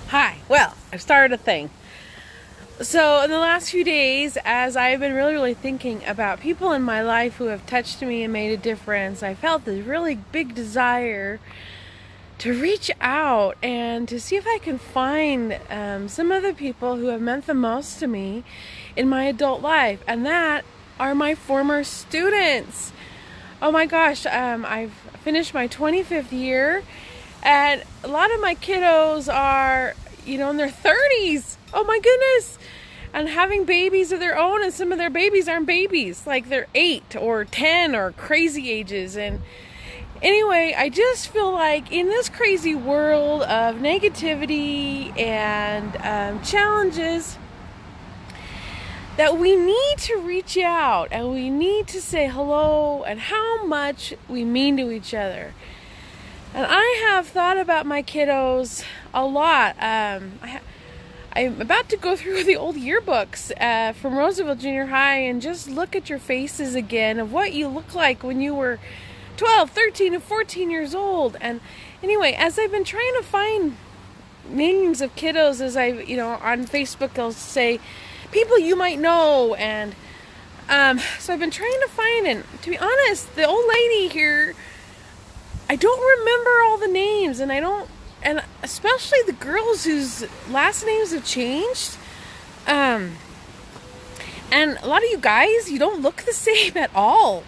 Hi. Well, I've started a thing. So, in the last few days, as I've been really thinking about people in my life who have touched me and made a difference, I felt this really big desire to reach out and to see if I can find some other people who have meant the most to me in my adult life, and that are my former students. Oh my gosh, I've finished my 25th year, and a lot of my kiddos are, in their 30s. Oh my goodness. And having babies of their own, and some of their babies aren't babies. Like they're 8 or 10 or crazy ages. And anyway, I just feel like in this crazy world of negativity and challenges, that we need to reach out and we need to say hello and how much we mean to each other. And I have thought about my kiddos a lot. I'm about to go through the old yearbooks from Roosevelt Junior High and just look at your faces again of what you look like when you were 12, 13, and 14 years old. And anyway, as I've been trying to find names of kiddos, as on Facebook, I'll say people you might know. And so I've been trying to find, and to be honest, the old lady here, I don't remember all the names, and especially the girls whose last names have changed. And a lot of you guys, you don't look the same at all.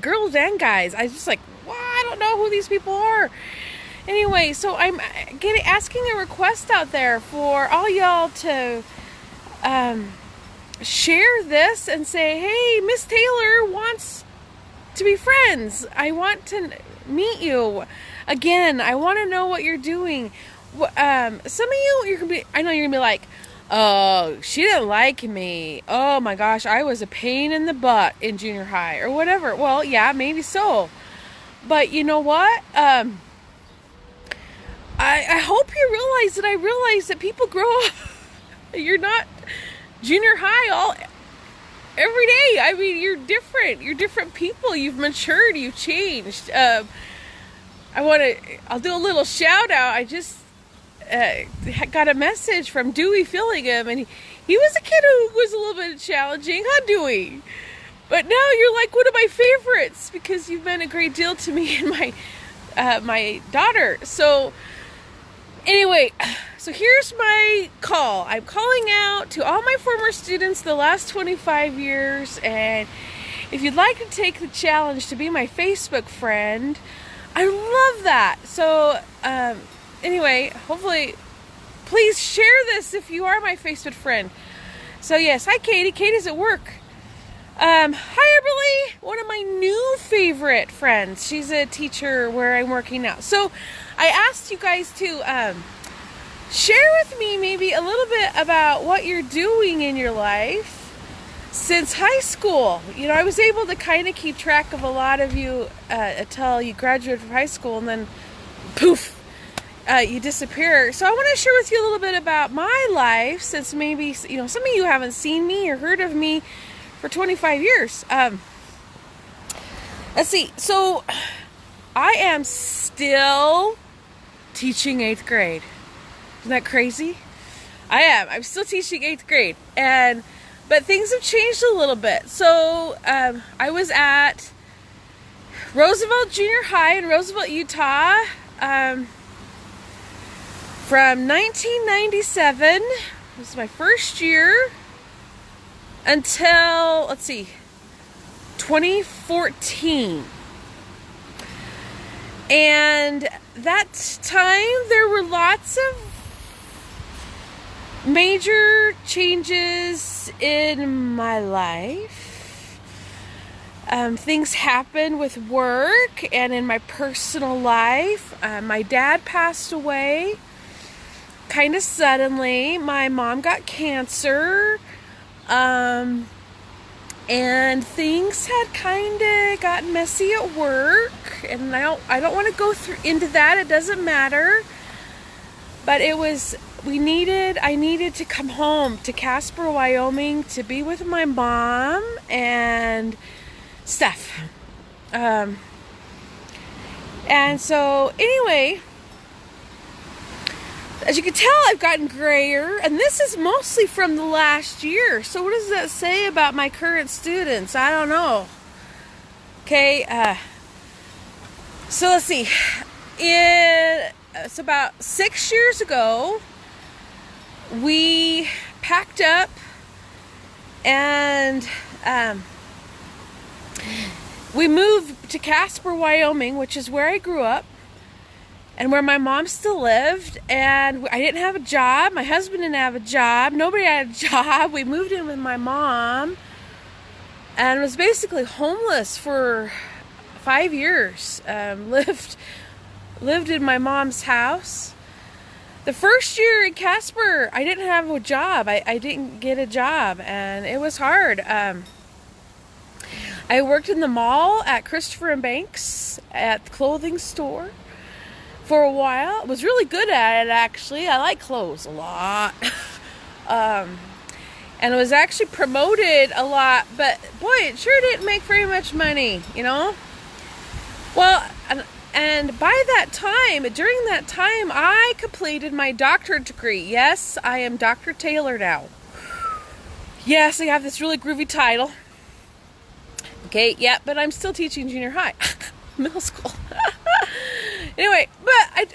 Girls and guys. I just I don't know who these people are. Anyway, so I'm asking a request out there for all y'all to share this and say, hey, Miss Taylor wants to be friends. I want to meet you again. I want to know what you're doing. Some of you, I know you're gonna be like, oh, she didn't like me. Oh my gosh, I was a pain in the butt in junior high or whatever. Well, yeah, maybe so. But you know what? I hope you realize that I realize that people grow up. You're not junior high every day. I mean, you're different. You're different people. You've matured. You've changed. I'll do a little shout out. I just got a message from Dewey Fillingham, and he was a kid who was a little bit challenging, huh, Dewey? But now you're like one of my favorites because you've meant a great deal to me and my daughter. So anyway, so here's my call. I'm calling out to all my former students the last 25 years, and if you'd like to take the challenge to be my Facebook friend, I love that. So anyway, hopefully, please share this if you are my Facebook friend. So yes, hi Katie. Katie's at work. Hi Eberly, one of my new favorite friends. She's a teacher where I'm working now. So I asked you guys to share with me maybe a little bit about what you're doing in your life since high school. I was able to kind of keep track of a lot of you until you graduated from high school, and then poof, you disappear. So I want to share with you a little bit about my life, since maybe some of you haven't seen me or heard of me for 25 years. Let's see. So I am still teaching 8th grade. Isn't that crazy? I am. I'm still teaching 8th grade, but things have changed a little bit. So I was at Roosevelt Junior High in Roosevelt, Utah, from 1997. This is my first year until 2014. And that time there were lots of major changes in my life. Things happened with work and in my personal life. My dad passed away kind of suddenly. My mom got cancer. And things had kind of gotten messy at work. And I don't want to go into that. It doesn't matter. But I needed to come home to Casper, Wyoming to be with my mom and stuff. And so anyway, As you can tell, I've gotten grayer, and this is mostly from the last year. So what does that say about my current students? I don't know. Okay, so let's see. It's about 6 years ago, we packed up and we moved to Casper, Wyoming, which is where I grew up and where my mom still lived. And I didn't have a job. My husband didn't have a job. Nobody had a job. We moved in with my mom and was basically homeless for 5 years. Lived in my mom's house. The first year in Casper, I didn't have a job. I didn't get a job, and it was hard. I worked in the mall at Christopher and Banks at the clothing store for a while. I was really good at it, actually. I like clothes a lot. And I was actually promoted a lot, but boy, it sure didn't make very much money, you know? Well, and by that time, during that time, I completed my doctorate degree. Yes, I am Dr. Taylor now. Yes, I have this really groovy title. Okay, yeah, but I'm still teaching junior high, middle school. Anyway, but I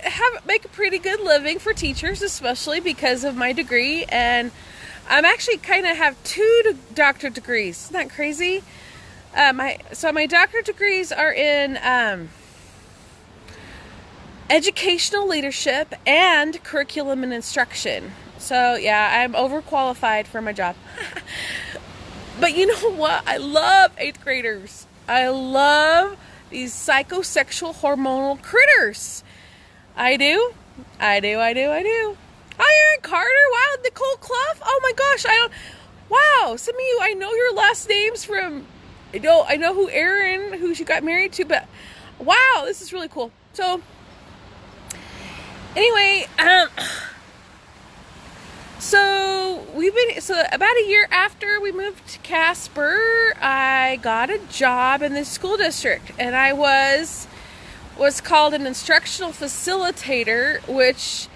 make a pretty good living for teachers, especially because of my degree. And I'm actually kind of have 2 doctorate degrees. Isn't that crazy? My doctorate degrees are in educational leadership and curriculum and instruction. So yeah, I'm overqualified for my job. But you know what? I love 8th graders. I love these psychosexual hormonal critters. I do. Hi, Erin Carter. Wow, Nicole Clough. Oh my gosh, wow, some of you, I know your last names from, I know who Erin, who she got married to, but wow, this is really cool. So anyway, so about a year after we moved to Casper, I got a job in the school district, and I was called an instructional facilitator, which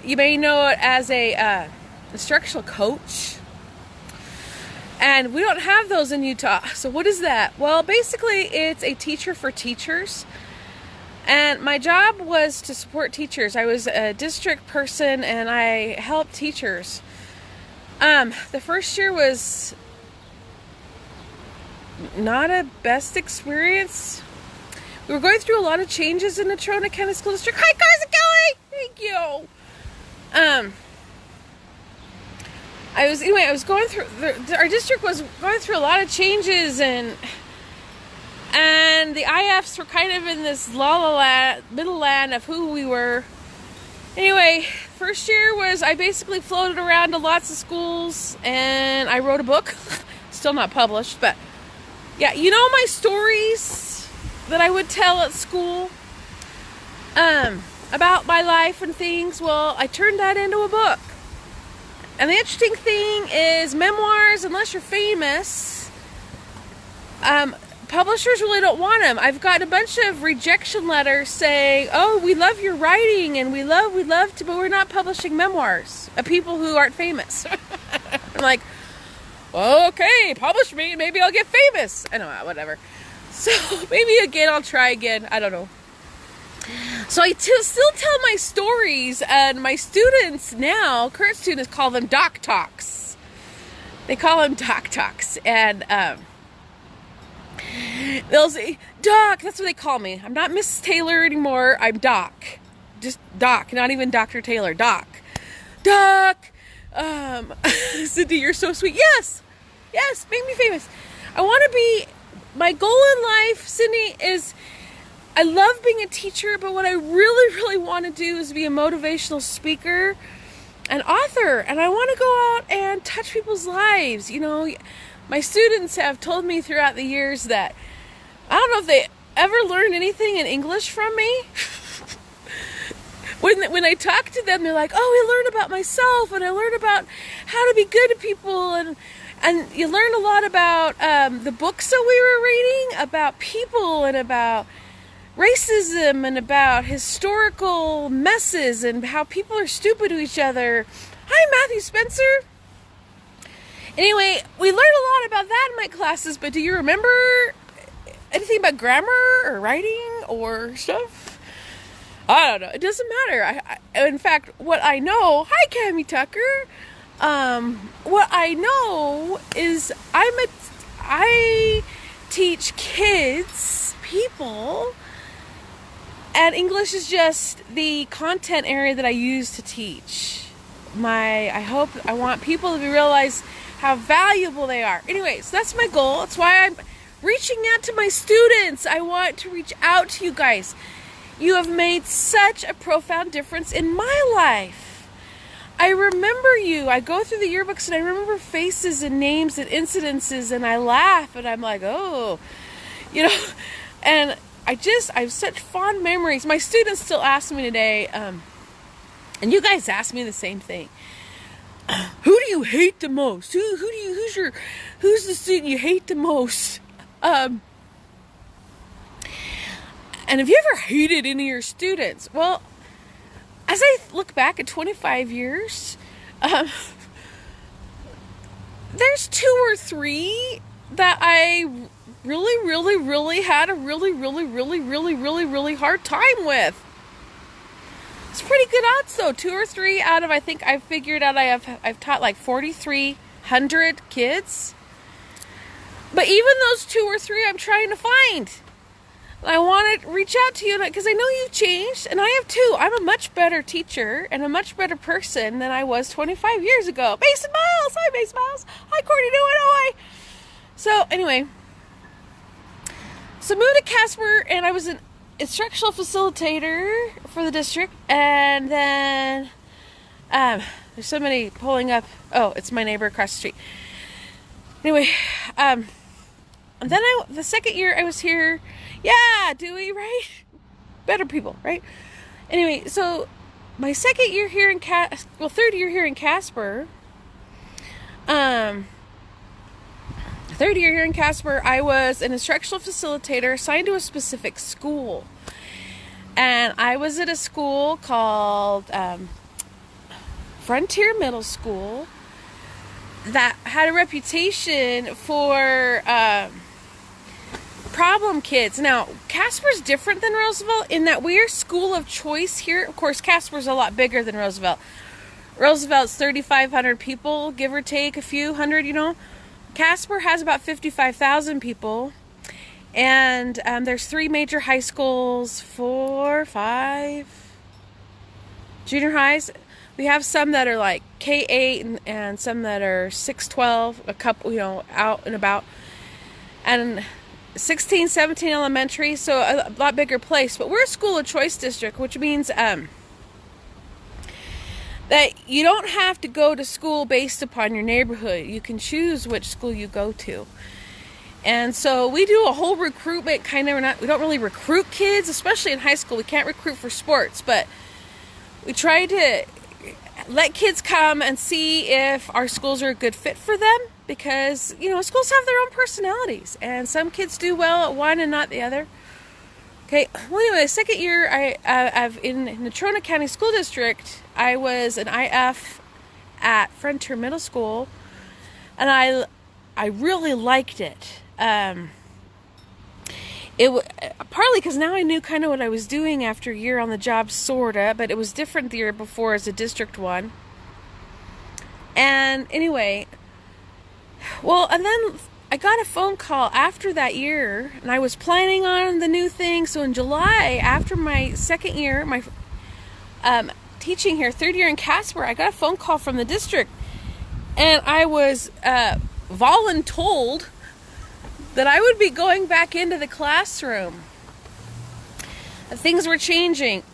you may know it as a instructional coach. And we don't have those in Utah. So what is that? Well, basically it's a teacher for teachers. And my job was to support teachers. I was a district person and I helped teachers. The first year was not a best experience. We were going through a lot of changes in the Trona County School District. Hi, Carson Kelly! Thank you. I was going through, our district was going through a lot of changes, and the IFs were kind of in this middle land of who we were. Anyway, first year was I basically floated around to lots of schools, and I wrote a book. Still not published, but yeah, you know my stories that I would tell at school about my life and things. Well, I turned that into a book. And the interesting thing is memoirs, unless you're famous, publishers really don't want them. I've gotten a bunch of rejection letters saying, oh, we love your writing and we love to, but we're not publishing memoirs of people who aren't famous. I'm like, okay, publish me and maybe I'll get famous. I don't know, whatever. So maybe again, I'll try again. I don't know. So I still tell my stories, and my students now, current students, call them Doc Talks. They call them Doc Talks, and they'll say, Doc, that's what they call me. I'm not Mrs. Taylor anymore, I'm Doc. Just Doc, not even Dr. Taylor, Doc. Doc, Cindy, you're so sweet. Yes, make me famous. My goal in life, Cindy, is I love being a teacher, but what I really, really want to do is be a motivational speaker and author. And I want to go out and touch people's lives. You know, my students have told me throughout the years that I don't know if they ever learned anything in English from me. When I talk to them, they're like, oh, I learned about myself, and I learned about how to be good to people, and you learn a lot about the books that we were reading, about people, and about racism and about historical messes and how people are stupid to each other. Hi, Matthew Spencer. Anyway, we learned a lot about that in my classes, but do you remember anything about grammar or writing or stuff? I don't know. It doesn't matter. In fact, what I know... Hi, Cammie Tucker. What I know is I teach kids, people, and English is just the content area that I use to teach. I want people to realize how valuable they are. Anyways, that's my goal. That's why I'm reaching out to my students. I want to reach out to you guys. You have made such a profound difference in my life. I remember you. I go through the yearbooks and I remember faces and names and incidences, and I laugh and I'm like, oh, and I have such fond memories. My students still ask me today, and you guys ask me the same thing. Who do you hate the most? Who's the student you hate the most? And have you ever hated any of your students? Well, as I look back at 25 years, there's 2 or 3 that I really had a really hard time with. It's pretty good odds though. 2 or 3 out of, I think I've figured out I've taught like 4,300 kids. But even those 2 or 3 I'm trying to find. I want to reach out to you because I know you've changed, and I have too. I'm a much better teacher and a much better person than I was 25 years ago. Mason Miles! Hi, Mason Miles! Hi, Courtney Newman! Hi! So, anyway. So, moved to Casper, and I was an instructional facilitator for the district, and then there's somebody pulling up. Oh, it's my neighbor across the street. Anyway, and then the second year I was here, Dewey, right? Better people, right? Anyway, so my second year here in third year here in Casper, I was an instructional facilitator assigned to a specific school. And I was at a school called Frontier Middle School that had a reputation for problem kids. Now, Casper's different than Roosevelt in that we're school of choice here. Of course, Casper's a lot bigger than Roosevelt. Roosevelt's 3,500 people, give or take a few hundred, Casper has about 55,000 people. And there's 3 major high schools, 4, 5 junior highs. We have some that are like K-8 and some that are 6-12, a couple, out and about. And 16, 17 elementary, so a lot bigger place. But we're a school of choice district, which means that you don't have to go to school based upon your neighborhood. You can choose which school you go to. And so we do a whole recruitment we don't really recruit kids, especially in high school. We can't recruit for sports, but we try to let kids come and see if our schools are a good fit for them, because, schools have their own personalities, and some kids do well at one and not the other. Okay, well, anyway, the second year I've in Natrona County School District, I was an IF at Frontier Middle School, and I really liked it. Partly because now I knew kind of what I was doing after a year on the job, sorta, but it was different the year before as a District 1. And anyway, and then I got a phone call after that year, and I was planning on the new thing. So in July, after my second year, my teaching here, third year in Casper, I got a phone call from the district, and I was voluntold that I would be going back into the classroom. Things were changing.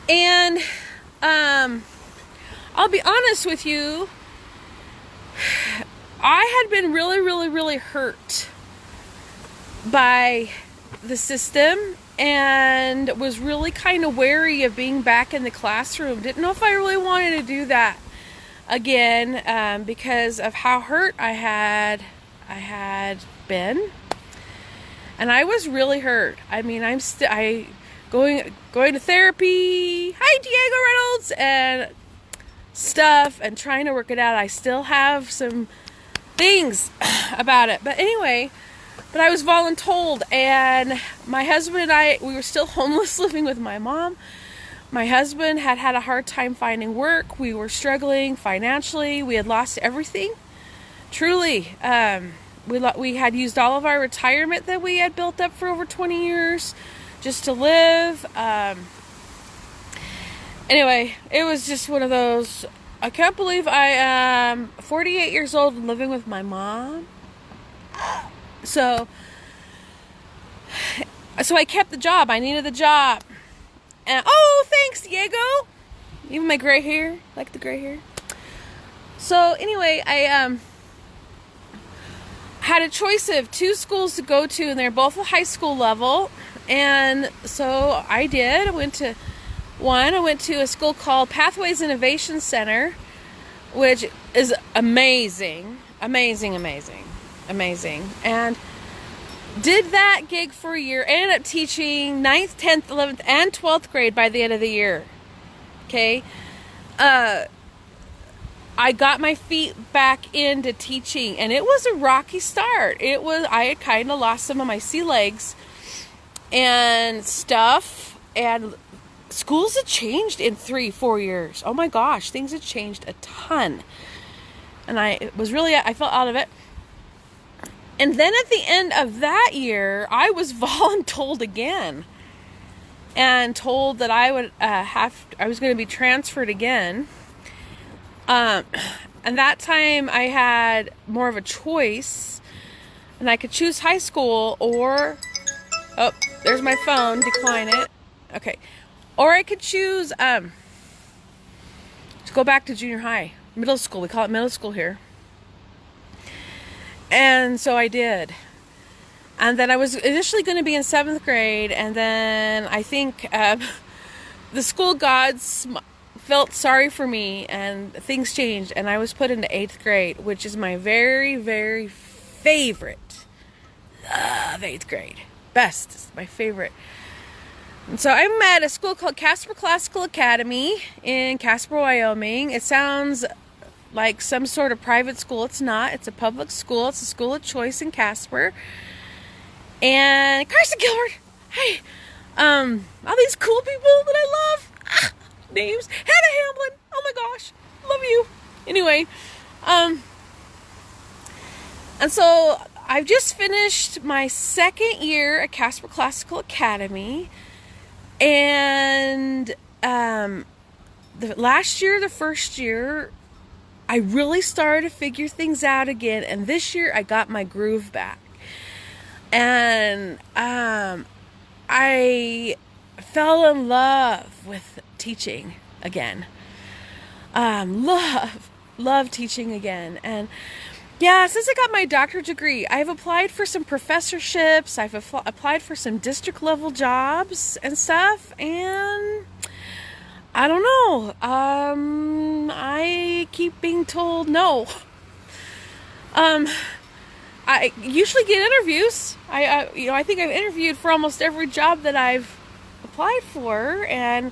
And I'll be honest with you, I had been really hurt by the system and was really kind of wary of being back in the classroom. Didn't know if I really wanted to do that again because of how hurt I had been. And I was really hurt. I mean, I going to therapy. Hi, Diego Reynolds, and stuff, and trying to work it out. I still have some things about it, but anyway. But I was voluntold, and my husband and I, we were still homeless, living with my mom. My husband had a hard time finding work. We were struggling financially. We had lost everything. Truly, we had used all of our retirement that we had built up for over 20 years just to live. Anyway, it was just one of those, I can't believe I am 48 years old and living with my mom. So I kept the job. I needed the job. And oh, thanks, Diego. Even my gray hair. Like the gray hair. So anyway, I had a choice of 2 schools to go to, and they're both at high school level. And so I did. I went to a school called Pathways Innovation Center, which is amazing. And did that gig for a year. Ended up teaching 9th, 10th, 11th, and 12th grade by the end of the year. Okay. I got my feet back into teaching, and it was a rocky start. I had kind of lost some of my sea legs and stuff, and schools had changed in 3-4 years. Oh my gosh, things had changed a ton. And I felt out of it. And then at the end of that year, I was voluntold again, and told that I was going to be transferred again. And that time I had more of a choice, and I could choose high school or, oh, there's my phone, decline it. Okay. Or I could choose, to go back to junior high, middle school. We call it middle school here. And so I did. And then I was initially going to be in 7th grade, and then I think the school gods felt sorry for me, and things changed, and I was put into 8th grade, which is my very, very favorite. Love 8th grade. Best. It's my favorite. And so I'm at a school called Casper Classical Academy in Casper, Wyoming. It sounds like some sort of private school. It's not. It's a public school. It's a school of choice in Casper. And Carson Gilbert. Hey. All these cool people that I love. Names. Hannah Hamlin. Oh my gosh. Love you. Anyway. And so I've just finished my 2nd year at Casper Classical Academy. And the first year, I really started to figure things out again, and this year I got my groove back. And I fell in love with teaching again. Love teaching again. And yeah, since I got my doctorate degree, I've applied for some professorships. I've applied for some district level jobs and stuff, and I don't know. I keep being told no. I usually get interviews. I think I've interviewed for almost every job that I've applied for, and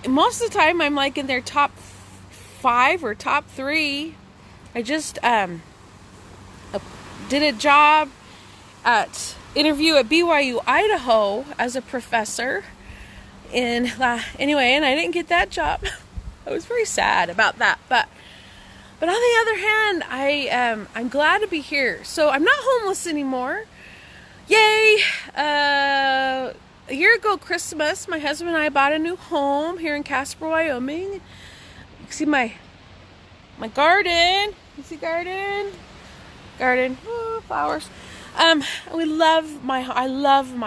most of the time I'm like in their top 5 or top 3. I just did a job interview at BYU, Idaho as a professor. Anyway, and I didn't get that job. I was very sad about that. But on the other hand, I'm glad to be here. So I'm not homeless anymore. Yay! A year ago Christmas, my husband and I bought a new home here in Casper, Wyoming. You can see my garden. You see garden? Oh, flowers. I love my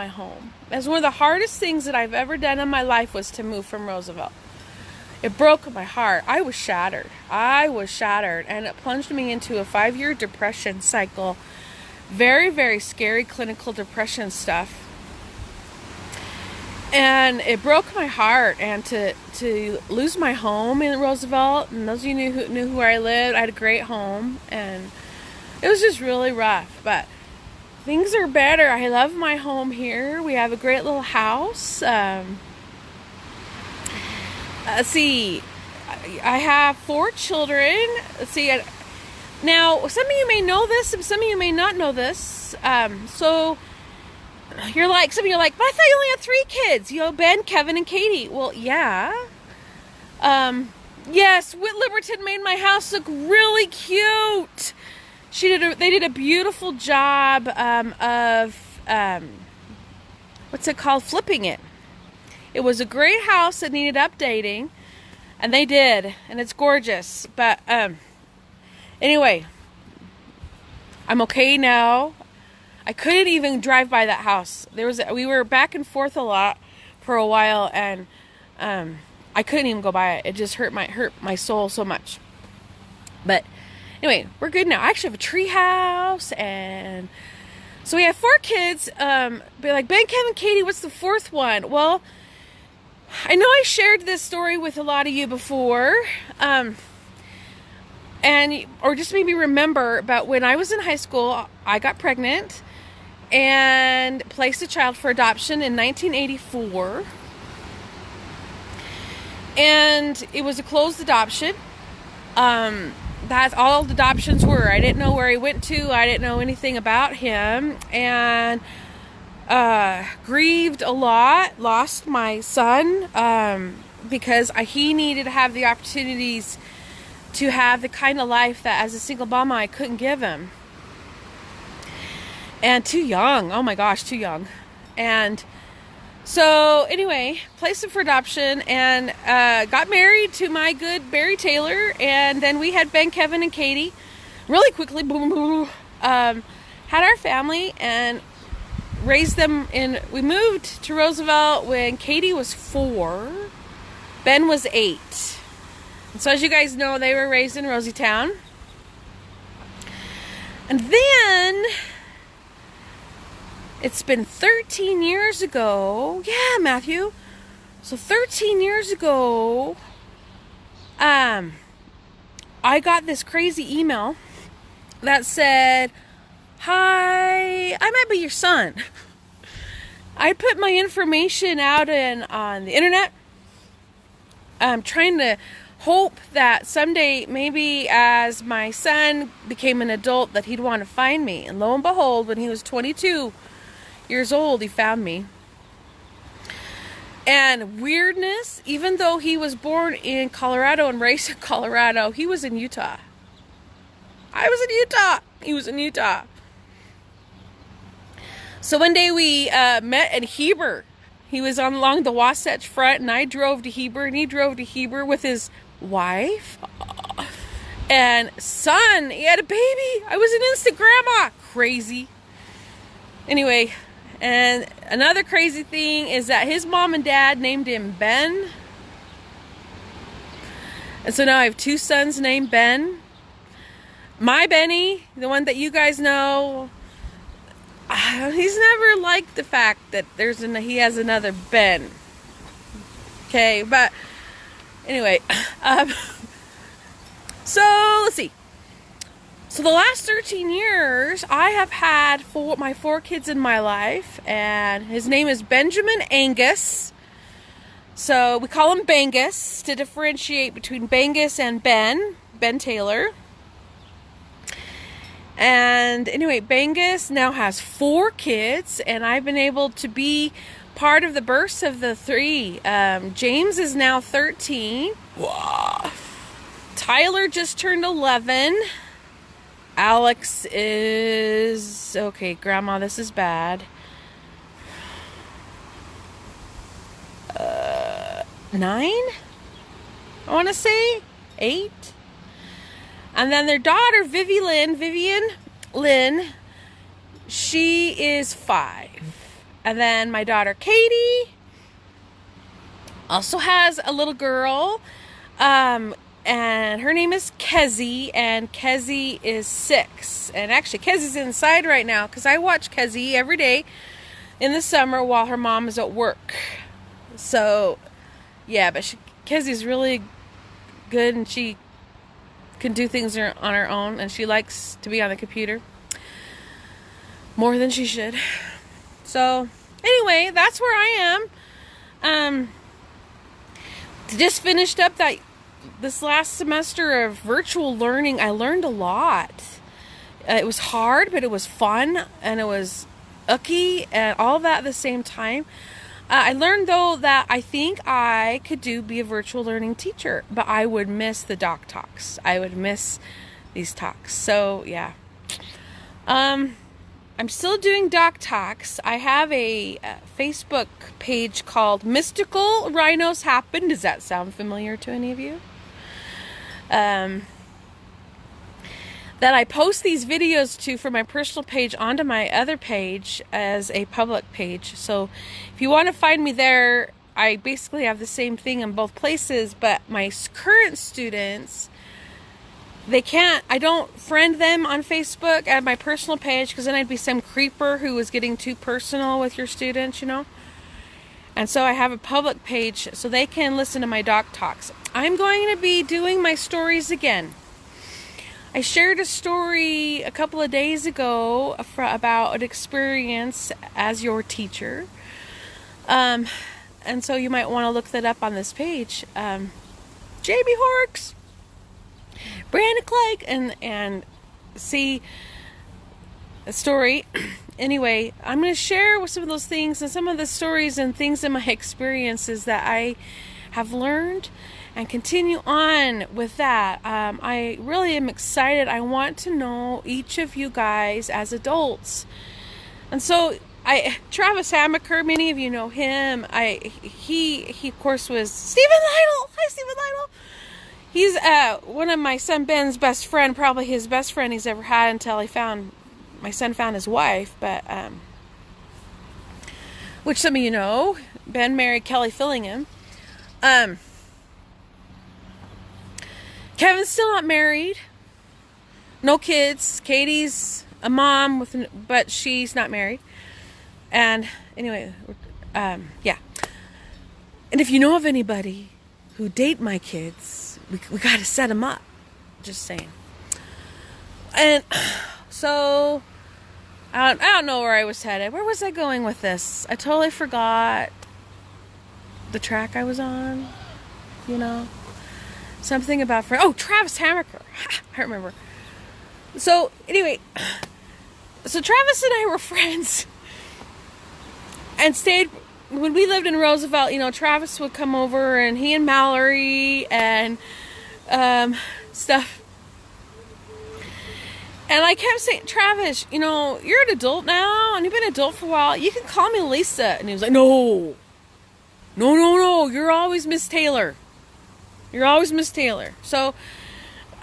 home. As one of the hardest things that I've ever done in my life was to move from Roosevelt. It broke my heart. I was shattered, and it plunged me into a 5-year depression cycle. Very, very scary clinical depression stuff. And it broke my heart, and to lose my home in Roosevelt, and those of you who knew where I lived, I had a great home, and it was just really rough. But things are better. I love my home here. We have a great little house. Let's see. I have 4 children. Let's see. Now, some of you may know this, and some of you may not know this. So you're like, some of you are like, but I thought you only had 3 kids. You know, Ben, Kevin, and Katie. Well, yeah. Yes, Whit Liberton made my house look really cute. They did a beautiful job of what's it called? Flipping it. It was a great house that needed updating, and they did, and it's gorgeous. But anyway, I'm okay now. I couldn't even drive by that house. We were back and forth a lot for a while, and I couldn't even go by it. It just hurt my soul so much. But anyway, we're good now. I actually have a tree house, and so we have 4 kids. But like, Ben, Kevin, Katie, what's the 4th one? Well, I know I shared this story with a lot of you before, or just maybe remember about when I was in high school. I got pregnant and placed a child for adoption in 1984, and it was a closed adoption. That's all adoptions were. I didn't know where he went to. I didn't know anything about him, and grieved a lot. Lost my son because he needed to have the opportunities to have the kind of life that as a single mama I couldn't give him. And too young. Oh my gosh, too young. And so anyway, placed him for adoption, and got married to my good Barry Taylor, and then we had Ben, Kevin, and Katie really quickly. Boom, boom, had our family and raised them we moved to Roosevelt when Katie was 4, Ben was 8. And so as you guys know, they were raised in Rosetown. And then it's been 13 years ago. Yeah, Matthew. So 13 years ago, I got this crazy email that said, "Hi, I might be your son." I put my information out on the internet. I'm trying to hope that someday, maybe as my son became an adult, that he'd want to find me. And lo and behold, when he was 22 years old, he found me. And weirdness, even though he was born in Colorado and raised in Colorado, he was in Utah. I was in Utah. He was in Utah. So one day we met at Heber. He was along the Wasatch Front, and I drove to Heber, and he drove to Heber with his wife and son. He had a baby. I was an instant grandma. Crazy. Anyway, and another crazy thing is that his mom and dad named him Ben. And so now I have 2 sons named Ben. My Benny, the one that you guys know, he's never liked the fact that he has another Ben. Okay, but anyway, so let's see. So the last 13 years, I have had my 4 kids in my life, and his name is Benjamin Angus. So we call him Bangus to differentiate between Bangus and Ben Taylor. And anyway, Bangus now has 4 kids, and I've been able to be part of the births of the 3. James is now 13. Wow. Tyler just turned 11. Alex is... Okay, Grandma, this is bad. 9? I want to say 8. And then their daughter, Vivian Lynn, she is 5. And then my daughter, Katie, also has a little girl. And her name is Kezzy, and Kezzy is 6. And actually, Kezzy's inside right now because I watch Kezzy every day in the summer while her mom is at work. So, yeah, but Kezzy's really good, and she can do things on her own, and she likes to be on the computer. more than she should. So anyway, that's where I am. Just finished up this last semester of virtual learning. I learned a lot. It was hard, but it was fun, and it was icky, and all of that at the same time. I learned, though, that I think I could be a virtual learning teacher, but I would miss the doc talks. I would miss these talks. So, yeah. I'm still doing doc talks. I have a Facebook page called Mystical Rhinos Happen. Does that sound familiar to any of you? That I post these videos to from my personal page onto my other page as a public page. So if you want to find me there, I basically have the same thing in both places, but my current students, I don't friend them on Facebook at my personal page, because then I'd be some creeper who was getting too personal with your students, And so I have a public page so they can listen to my doc talks. I'm going to be doing my stories again. I shared a story a couple of days ago about an experience as your teacher. And so you might want to look that up on this page. Jamie Horrocks, Brandon Clegg, and see a story. Anyway, I'm going to share with some of those things and some of the stories and things in my experiences that I have learned, and continue on with that. I really am excited. I want to know each of you guys as adults. And so Travis Hamaker, many of you know him. He of course was Stephen Lytle. Hi, Stephen Lytle. He's one of my son Ben's best friend, probably his best friend he's ever had until my son found his wife. But which some of you know, Ben married Kelly Fillingham. Kevin's still not married. No kids. Katie's a mom, but she's not married. And anyway, yeah. And if you know of anybody who date my kids, we got to set them up. Just saying. And so, I don't know where I was headed. Where was I going with this? I totally forgot the track I was on, Something about Travis Hamaker. I remember. So anyway, Travis and I were friends, and stayed when we lived in Roosevelt. Travis would come over, and he and Mallory and stuff. And I kept saying, Travis, you're an adult now, and you've been an adult for a while. You can call me Lisa. And he was like, no. You're always Miss Taylor. You're always Miss Taylor. So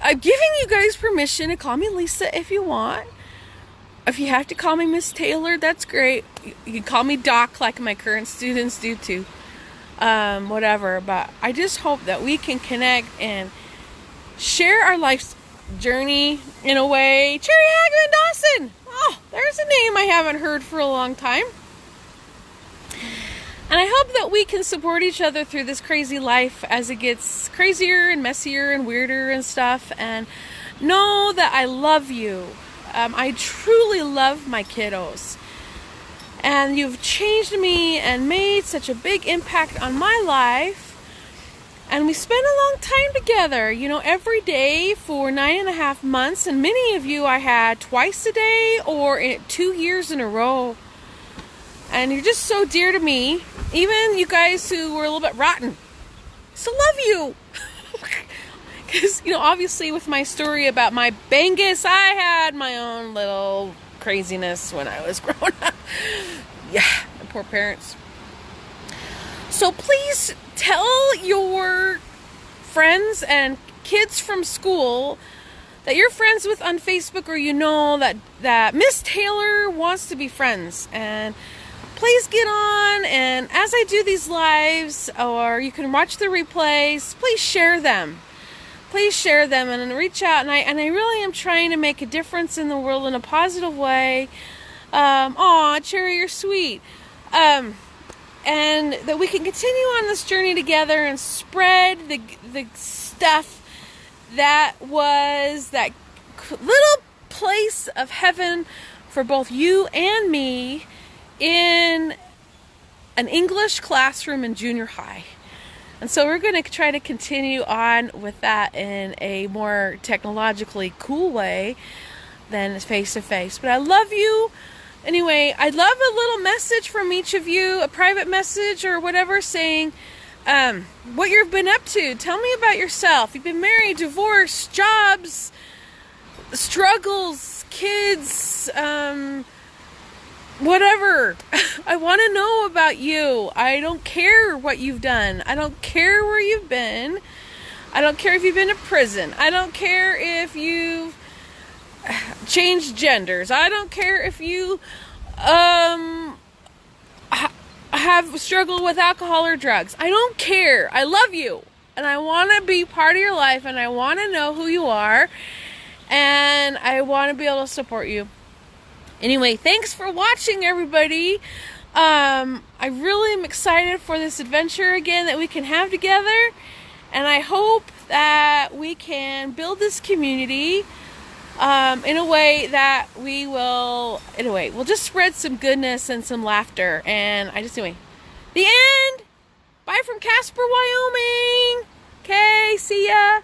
I'm giving you guys permission to call me Lisa if you want. If you have to call me Miss Taylor, that's great. You can call me Doc like my current students do too. Whatever. But I just hope that we can connect and share our life's journey in a way. Cherry Hagman Dawson. Oh, there's a name I haven't heard for a long time. And I hope that we can support each other through this crazy life as it gets crazier and messier and weirder and stuff. And know that I love you. I truly love my kiddos. And you've changed me and made such a big impact on my life. And we spent a long time together, every day for 9.5 months. And many of you I had twice a day or 2 years in a row. And you're just so dear to me. Even you guys who were a little bit rotten. Still love you. Because, obviously with my story about my Bangus, I had my own little craziness when I was growing up. Yeah, my poor parents. So please tell your friends and kids from school that you're friends with on Facebook, or that Miss Taylor wants to be friends. And please get on, and as I do these lives, or you can watch the replays, please share them. Please share them and reach out. And I really am trying to make a difference in the world in a positive way. Aw, Cherry, you're sweet. And that we can continue on this journey together and spread the stuff that was that little place of heaven for both you and me in an English classroom in junior high. And so we're going to try to continue on with that in a more technologically cool way than face-to-face. But I love you. Anyway, I'd love a little message from each of you, a private message or whatever, saying what you've been up to. Tell me about yourself. You've been married, divorced, jobs, struggles, kids, whatever. I want to know about you. I don't care what you've done. I don't care where you've been. I don't care if you've been to prison. I don't care if you've changed genders. I don't care if you have struggled with alcohol or drugs. I don't care. I love you. And I want to be part of your life, and I want to know who you are, and I want to be able to support you. Anyway, thanks for watching, everybody. I really am excited for this adventure again that we can have together. And I hope that we can build this community in a way that we'll just spread some goodness and some laughter. And anyway, the end. Bye from Casper, Wyoming. Okay, see ya.